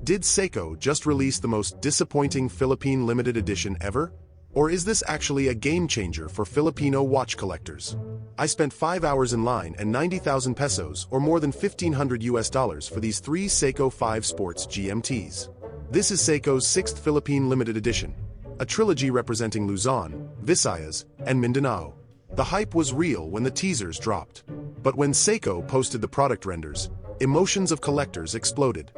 Did Seiko just release the most disappointing Philippine limited edition ever? Or is this actually a game-changer for Filipino watch collectors? I spent 5 hours in line and 90,000 pesos, or more than $1,500 for these 3 Seiko 5 Sports GMTs. This is Seiko's 6th Philippine Limited Edition, a trilogy representing Luzon, Visayas, and Mindanao. The hype was real when the teasers dropped. But when Seiko posted the product renders, emotions of collectors exploded.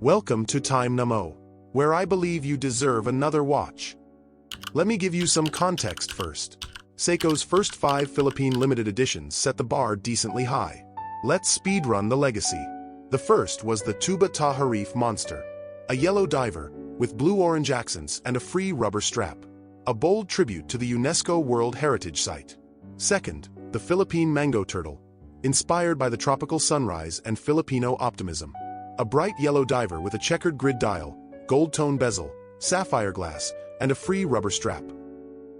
Welcome to Time Namo, where I believe you deserve another watch. Let me give you some context first. Seiko's first 5 Philippine limited editions set the bar decently high. Let's speedrun the legacy. The first was the Tuba Ta Harif Monster, a yellow diver with blue-orange accents and a free rubber strap, a bold tribute to the UNESCO World Heritage Site. Second, the Philippine Mango Turtle, inspired by the tropical sunrise and Filipino optimism. A bright yellow diver with a checkered grid dial, gold-tone bezel, sapphire glass, and a free rubber strap.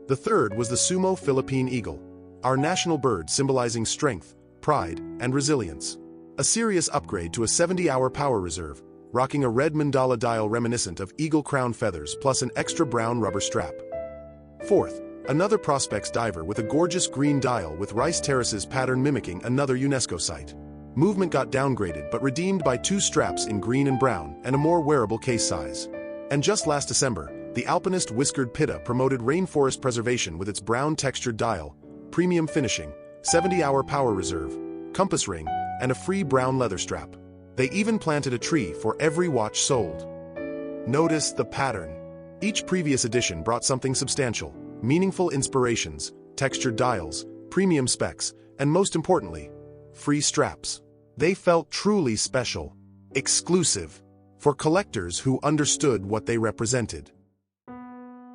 The third was the Sumo Philippine Eagle, our national bird symbolizing strength, pride, and resilience. A serious upgrade to a 70-hour power reserve, rocking a red mandala dial reminiscent of eagle crown feathers plus an extra brown rubber strap. Fourth, another Prospex diver with a gorgeous green dial with rice terraces pattern mimicking another UNESCO site. Movement got downgraded but redeemed by 2 straps in green and brown and a more wearable case size. And just last December, the Alpinist Whiskered Pitta promoted rainforest preservation with its brown textured dial, premium finishing, 70-hour power reserve, compass ring, and a free brown leather strap. They even planted a tree for every watch sold. Notice the pattern. Each previous edition brought something substantial, meaningful inspirations, textured dials, premium specs, and most importantly, free straps. They felt truly special, exclusive, for collectors who understood what they represented.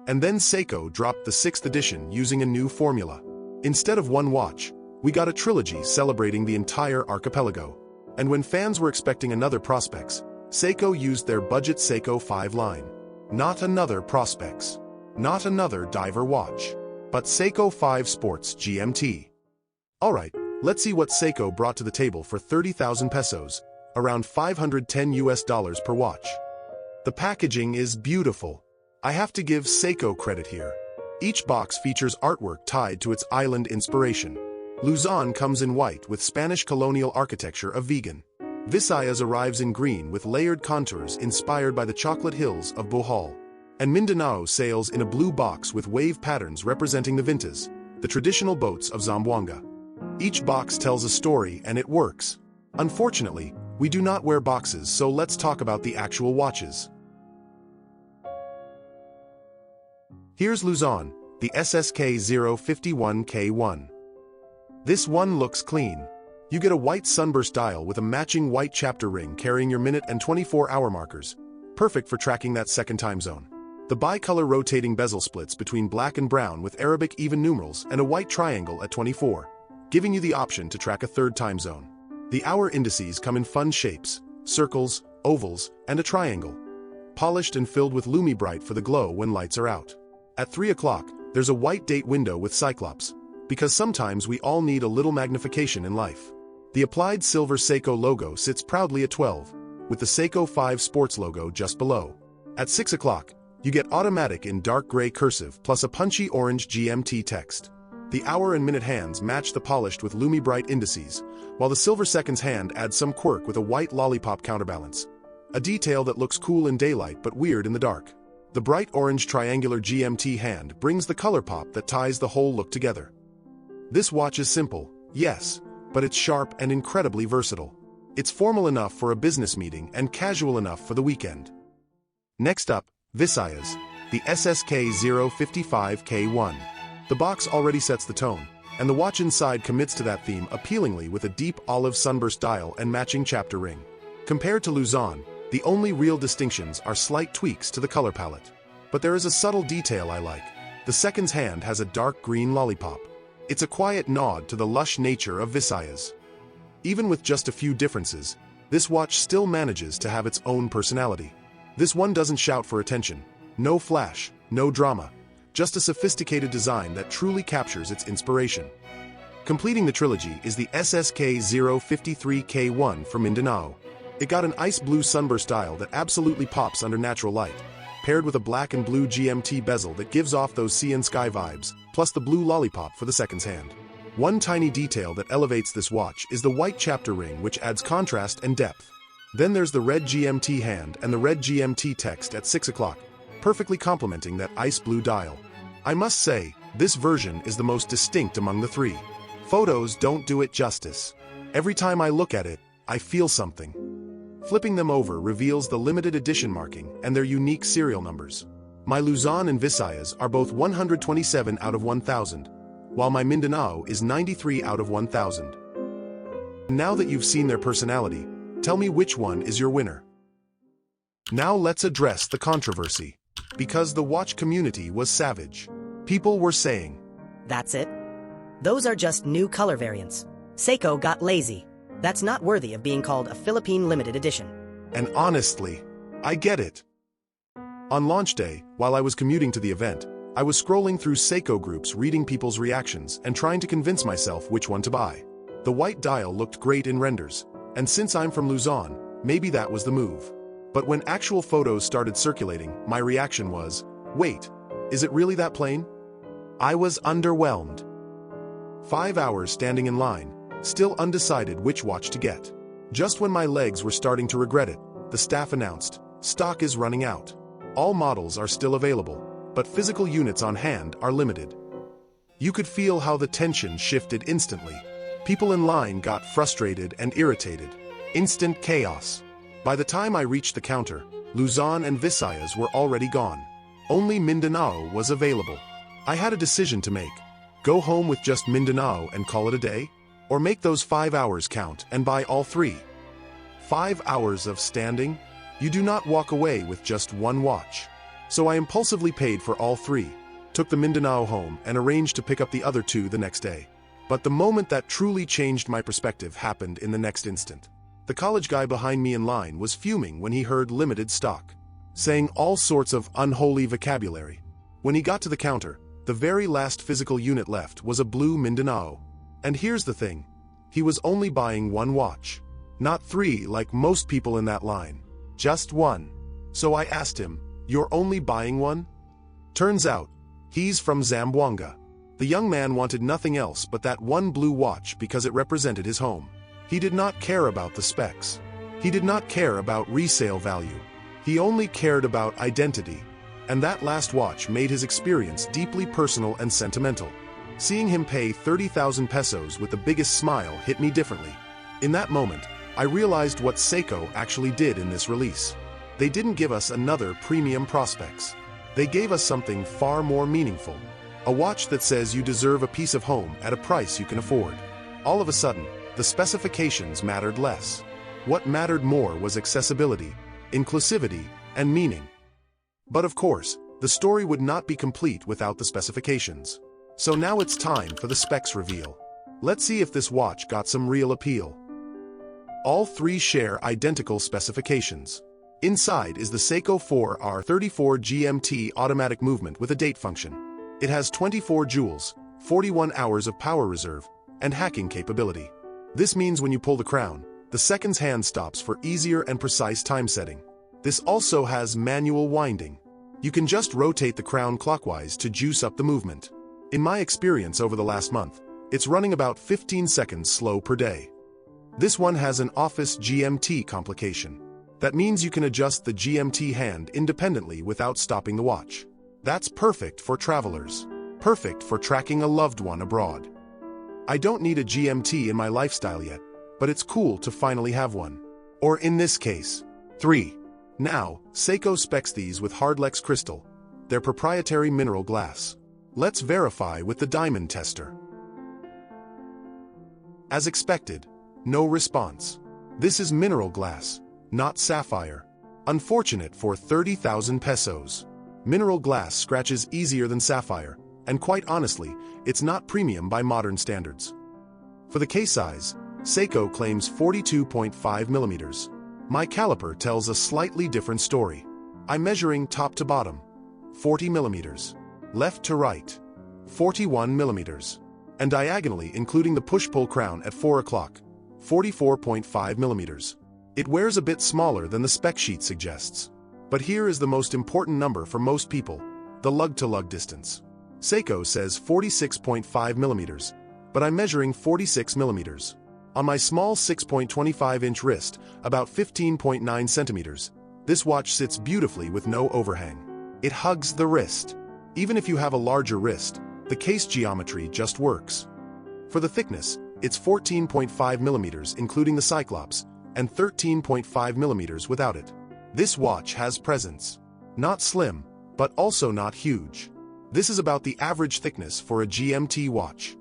And then Seiko dropped the 6th edition using a new formula. Instead of one watch, we got a trilogy celebrating the entire archipelago. And when fans were expecting another Prospex, Seiko used their budget Seiko 5 line. Not another Prospex. Not another diver watch. But Seiko 5 Sports GMT. Alright, let's see what Seiko brought to the table for 30,000 pesos, around $510 per watch. The packaging is beautiful. I have to give Seiko credit here. Each box features artwork tied to its island inspiration. Luzon comes in white with Spanish colonial architecture of vegan. Visayas arrives in green with layered contours inspired by the chocolate hills of Bohol. And Mindanao sails in a blue box with wave patterns representing the Vintas, the traditional boats of Zamboanga. Each box tells a story and it works. Unfortunately, we do not wear boxes, so let's talk about the actual watches. Here's Luzon, the SSK 051K1. This one looks clean. You get a white sunburst dial with a matching white chapter ring carrying your minute and 24-hour markers, perfect for tracking that second time zone. The bicolor rotating bezel splits between black and brown with Arabic even numerals and a white triangle at 24, giving you the option to track a third time zone. The hour indices come in fun shapes, circles, ovals, and a triangle, polished and filled with Lumi Bright for the glow when lights are out. At 3 o'clock, there's a white date window with Cyclops, because sometimes we all need a little magnification in life. The applied silver Seiko logo sits proudly at 12, with the Seiko 5 Sports logo just below. At 6 o'clock, you get automatic in dark gray cursive plus a punchy orange GMT text. The hour and minute hands match the polished with Lumi Bright indices, while the silver seconds hand adds some quirk with a white lollipop counterbalance, a detail that looks cool in daylight but weird in the dark. The bright orange triangular GMT hand brings the color pop that ties the whole look together. This watch is simple, yes, but it's sharp and incredibly versatile. It's formal enough for a business meeting and casual enough for the weekend. Next up, Visayas, the SSK 055K1. The box already sets the tone, and the watch inside commits to that theme appealingly with a deep olive sunburst dial and matching chapter ring. Compared to Luzon, the only real distinctions are slight tweaks to the color palette. But there is a subtle detail I like. The seconds hand has a dark green lollipop. It's a quiet nod to the lush nature of Visayas. Even with just a few differences, this watch still manages to have its own personality. This one doesn't shout for attention. No flash, no drama. Just a sophisticated design that truly captures its inspiration. Completing the trilogy is the SSK 053K1 from Mindanao. It got an ice blue sunburst dial that absolutely pops under natural light, paired with a black and blue GMT bezel that gives off those sea and sky vibes, plus the blue lollipop for the seconds hand. One tiny detail that elevates this watch is the white chapter ring, which adds contrast and depth. Then there's the red GMT hand and the red GMT text at 6 o'clock, perfectly complementing that ice blue dial. I must say, this version is the most distinct among the three. Photos don't do it justice. Every time I look at it, I feel something. Flipping them over reveals the limited edition marking and their unique serial numbers. My Luzon and Visayas are both 127 out of 1,000, while my Mindanao is 93 out of 1,000. Now that you've seen their personality, tell me which one is your winner. Now let's address the controversy. Because the watch community was savage. People were saying, "That's it? Those are just new color variants. Seiko got lazy. That's not worthy of being called a Philippine Limited Edition." And honestly, I get it. On launch day, while I was commuting to the event, I was scrolling through Seiko groups reading people's reactions and trying to convince myself which one to buy. The white dial looked great in renders, and since I'm from Luzon, maybe that was the move. But when actual photos started circulating, my reaction was, wait, is it really that plain? I was underwhelmed. 5 hours standing in line, still undecided which watch to get. Just when my legs were starting to regret it, the staff announced, stock is running out. All models are still available, but physical units on hand are limited. You could feel how the tension shifted instantly. People in line got frustrated and irritated. Instant chaos. By the time I reached the counter, Luzon and Visayas were already gone. Only Mindanao was available. I had a decision to make. Go home with just Mindanao and call it a day? Or make those 5 hours count and buy all three? 5 hours of standing? You do not walk away with just one watch. So I impulsively paid for all three, took the Mindanao home and arranged to pick up the other two the next day. But the moment that truly changed my perspective happened in the next instant. The college guy behind me in line was fuming when he heard limited stock, saying all sorts of unholy vocabulary. When he got to the counter, the very last physical unit left was a blue Mindanao. And here's the thing, he was only buying one watch. Not three like most people in that line. Just one. So I asked him, "You're only buying one?" Turns out, he's from Zamboanga. The young man wanted nothing else but that one blue watch because it represented his home. He did not care about the specs. He did not care about resale value. He only cared about identity. And that last watch made his experience deeply personal and sentimental. Seeing him pay 30,000 pesos with the biggest smile hit me differently. In that moment, I realized what Seiko actually did in this release. They didn't give us another premium prospects. They gave us something far more meaningful. A watch that says you deserve a piece of home at a price you can afford. All of a sudden, the specifications mattered less. What mattered more was accessibility, inclusivity, and meaning. But of course, the story would not be complete without the specifications. So now it's time for the specs reveal. Let's see if this watch got some real appeal. All three share identical specifications. Inside is the Seiko 4R34 GMT automatic movement with a date function. It has 24 joules, 41 hours of power reserve, and hacking capability. This means when you pull the crown, the seconds hand stops for easier and precise time setting. This also has manual winding. You can just rotate the crown clockwise to juice up the movement. In my experience over the last month, it's running about 15 seconds slow per day. This one has an office GMT complication. That means you can adjust the GMT hand independently without stopping the watch. That's perfect for travelers. Perfect for tracking a loved one abroad. I don't need a GMT in my lifestyle yet, but it's cool to finally have one. Or in this case, three. Now, Seiko specs these with Hardlex crystal, their proprietary mineral glass. Let's verify with the diamond tester. As expected, no response. This is mineral glass, not sapphire. Unfortunate for 30,000 pesos. Mineral glass scratches easier than sapphire, and quite honestly, it's not premium by modern standards. For the case size, Seiko claims 42.5 millimeters. My caliper tells a slightly different story. I'm measuring top to bottom, 40 millimeters. Left to right, 41 millimeters. And diagonally including the push-pull crown at 4 o'clock, 44.5 millimeters. It wears a bit smaller than the spec sheet suggests. But here is the most important number for most people, the lug-to-lug distance. Seiko says 46.5 millimeters, but I'm measuring 46 millimeters. On my small 6.25-inch wrist, about 15.9 centimeters, this watch sits beautifully with no overhang. It hugs the wrist. Even if you have a larger wrist, the case geometry just works. For the thickness, it's 14.5 millimeters including the Cyclops, and 13.5 millimeters without it. This watch has presence. Not slim, but also not huge. This is about the average thickness for a GMT watch.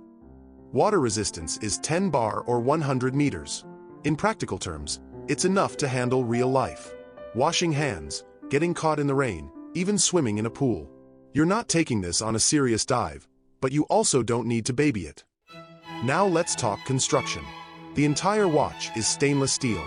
Water resistance is 10 bar or 100 meters. In practical terms, it's enough to handle real life. Washing hands, getting caught in the rain, even swimming in a pool. You're not taking this on a serious dive, but you also don't need to baby it. Now let's talk construction. The entire watch is stainless steel.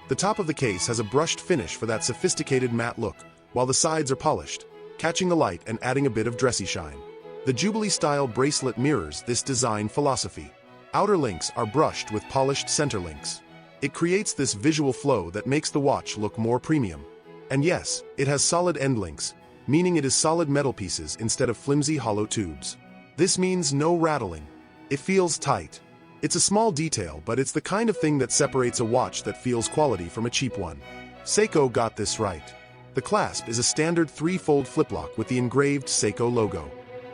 The top of the case has a brushed finish for that sophisticated matte look, while the sides are polished, catching the light and adding a bit of dressy shine. The Jubilee-style bracelet mirrors this design philosophy. Outer links are brushed with polished center links. It creates this visual flow that makes the watch look more premium. And yes, it has solid end links, meaning it is solid metal pieces instead of flimsy hollow tubes. This means no rattling. It feels tight. It's a small detail, but it's the kind of thing that separates a watch that feels quality from a cheap one. Seiko got this right. The clasp is a standard 3-fold flip-lock with the engraved Seiko logo.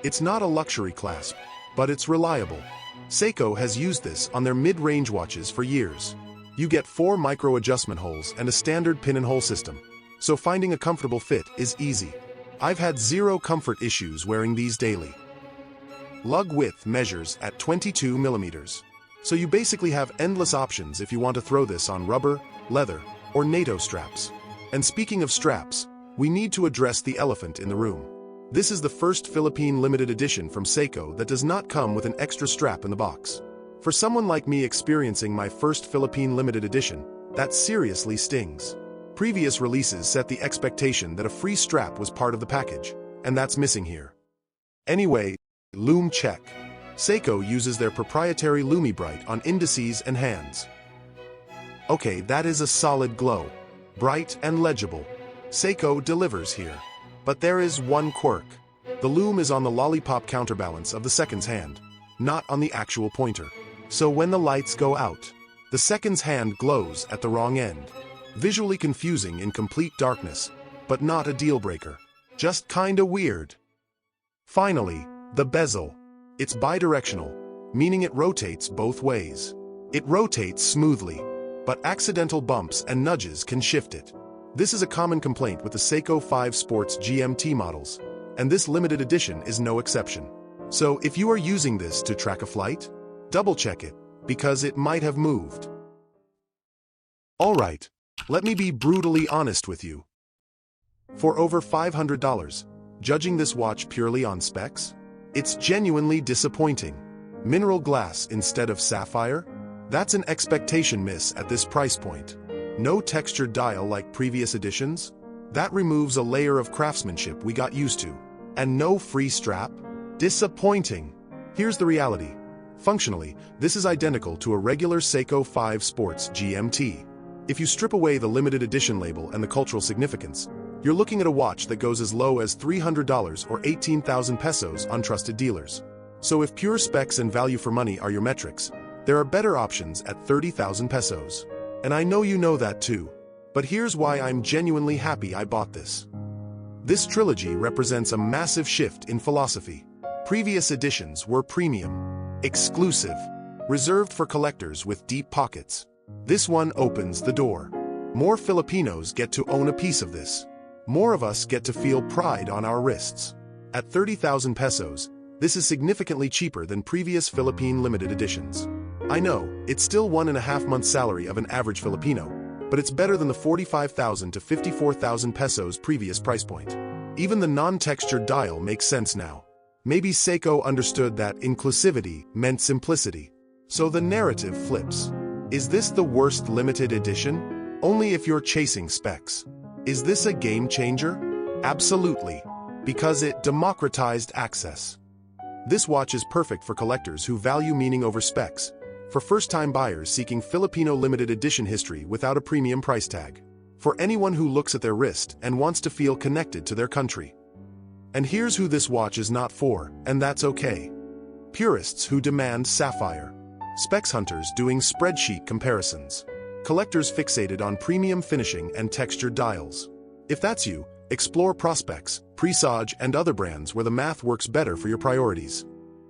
It's not a luxury clasp, but it's reliable. Seiko has used this on their mid-range watches for years. You get 4 micro-adjustment holes and a standard pin-and-hole system, so finding a comfortable fit is easy. I've had zero comfort issues wearing these daily. Lug width measures at 22 millimeters. So you basically have endless options if you want to throw this on rubber, leather, or NATO straps. And speaking of straps, we need to address the elephant in the room. This is the first Philippine Limited Edition from Seiko that does not come with an extra strap in the box. For someone like me experiencing my first Philippine Limited Edition, that seriously stings. Previous releases set the expectation that a free strap was part of the package, and that's missing here. Anyway, lume check. Seiko uses their proprietary Lumibright on indices and hands. Okay, that is a solid glow. Bright and legible. Seiko delivers here. But there is one quirk. The lume is on the lollipop counterbalance of the second's hand, not on the actual pointer. So when the lights go out, the second's hand glows at the wrong end. Visually confusing in complete darkness, but not a deal breaker. Just kinda weird. Finally, the bezel. It's bidirectional, meaning it rotates both ways. It rotates smoothly, but accidental bumps and nudges can shift it. This is a common complaint with the Seiko 5 Sports GMT models, and this limited edition is no exception. So if you are using this to track a flight, double-check it, because it might have moved. Alright, let me be brutally honest with you. For over $500, judging this watch purely on specs, it's genuinely disappointing. Mineral glass instead of sapphire? That's an expectation miss at this price point. No textured dial like previous editions? That removes a layer of craftsmanship we got used to. And no free strap? Disappointing. Here's the reality. Functionally, this is identical to a regular Seiko 5 Sports GMT. If you strip away the limited edition label and the cultural significance, you're looking at a watch that goes as low as $300 or 18,000 pesos on trusted dealers. So if pure specs and value for money are your metrics, there are better options at 30,000 pesos. And I know you know that too. But here's why I'm genuinely happy I bought this. This trilogy represents a massive shift in philosophy. Previous editions were premium, exclusive, reserved for collectors with deep pockets. This one opens the door. More Filipinos get to own a piece of this. More of us get to feel pride on our wrists. At 30,000 pesos, this is significantly cheaper than previous Philippine Limited Editions. I know, it's still 1.5 months' salary of an average Filipino, but it's better than the 45,000 to 54,000 pesos previous price point. Even the non-textured dial makes sense now. Maybe Seiko understood that inclusivity meant simplicity. So the narrative flips. Is this the worst limited edition? Only if you're chasing specs. Is this a game changer? Absolutely, because it democratized access. This watch is perfect for collectors who value meaning over specs, For first-time buyers seeking Filipino limited edition history without a premium price tag. For anyone who looks at their wrist and wants to feel connected to their country. And here's who this watch is not for, and that's okay. Purists who demand sapphire. Specs hunters doing spreadsheet comparisons. Collectors fixated on premium finishing and textured dials. If that's you, explore Prospects, Presage, and other brands where the math works better for your priorities.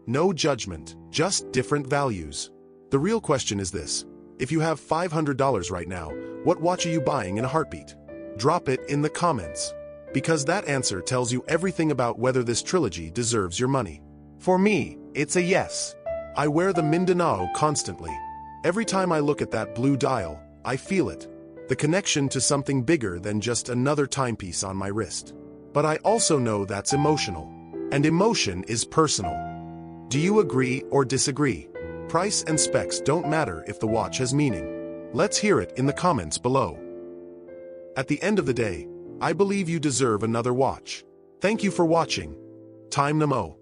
No judgment, just different values. The real question is this: if you have $500 right now, what watch are you buying in a heartbeat? Drop it in the comments. Because that answer tells you everything about whether this trilogy deserves your money. For me, it's a yes. I wear the Mindanao constantly. Every time I look at that blue dial, I feel it. The connection to something bigger than just another timepiece on my wrist. But I also know that's emotional. And emotion is personal. Do you agree or disagree? Price and specs don't matter if the watch has meaning. Let's hear it in the comments below. At the end of the day, I believe you deserve another watch. Thank you for watching. Time Namo.